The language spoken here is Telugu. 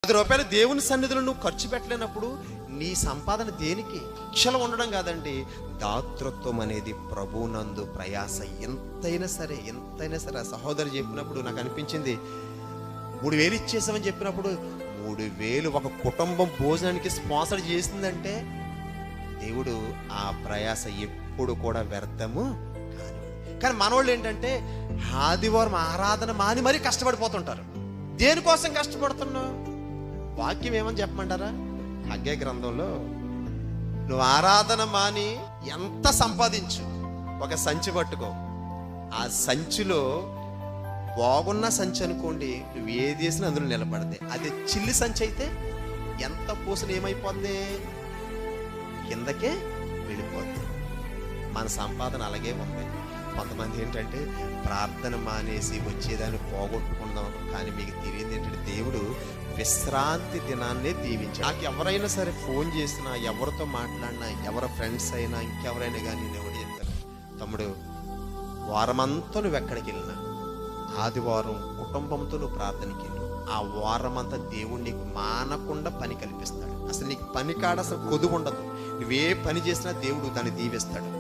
రూపాయలు దేవుని సన్నిధిలో నువ్వు ఖర్చు పెట్టలేనప్పుడు నీ సంపాదన దేనికి? లక్షలు ఉండడం కాదండి, దాతృత్వం అనేది ప్రభునందు ప్రయాస. ఎంతైనా సరే ఆ సహోదరు చెప్పినప్పుడు నాకు అనిపించింది, 3000 ఇచ్చేసామని చెప్పినప్పుడు 3000 ఒక కుటుంబం భోజనానికి స్పాన్సర్ చేసిందంటే దేవుడు ఆ ప్రయాస ఎప్పుడు కూడా వ్యర్థము కానివ్వడు. కానీ మనోళ్ళు ఏంటంటే ఆదివారం ఆరాధన మాని మరీ కష్టపడిపోతుంటారు. దేనికోసం కష్టపడుతున్నావు? వాక్యం ఏమని చెప్పమంటారా? హగ్గై గ్రంథంలో నువ్వు ఆరాధన మాని ఎంత సంపాదించు, ఒక సంచి పట్టుకో, ఆ సంచిలో బాగున్న సంచి అనుకోండి, నువ్వు ఏది వేసినా అందులో నిలబడదే. అదే చిల్లి సంచి అయితే ఎంత పూసిన ఏమైపోద్ది? కిందకే వెళ్ళిపోద్ది. మన సంపాదన అలాగే ఉంది. కొంతమంది ఏంటంటే ప్రార్థన మానేసి వచ్చేదాన్ని పోగొట్టుకుందాం, కానీ మీకు తెలియదు ఏంటంటే దేవుడు విశ్రాంతి దినాన్నే దీవించాడు. నాకు ఎవరైనా సరే ఫోన్ చేసినా, ఎవరితో మాట్లాడినా, ఎవరి ఫ్రెండ్స్ అయినా ఇంకెవరైనా కానీ నేను ఎవరు చెప్తాను, తమ్ముడు వారమంతా నువ్వు ఎక్కడికి వెళ్ళినా ఆదివారం కుటుంబంతో నువ్వు ప్రార్థనకి వెళ్ళు, ఆ వారం అంతా దేవుడు నీకు మానకుండా పని కల్పిస్తాడు. అసలు నీకు పని కాడ అసలు కొదువు ఉండదు. నువ్వే పని చేసినా దేవుడు దాన్ని దీవిస్తాడు.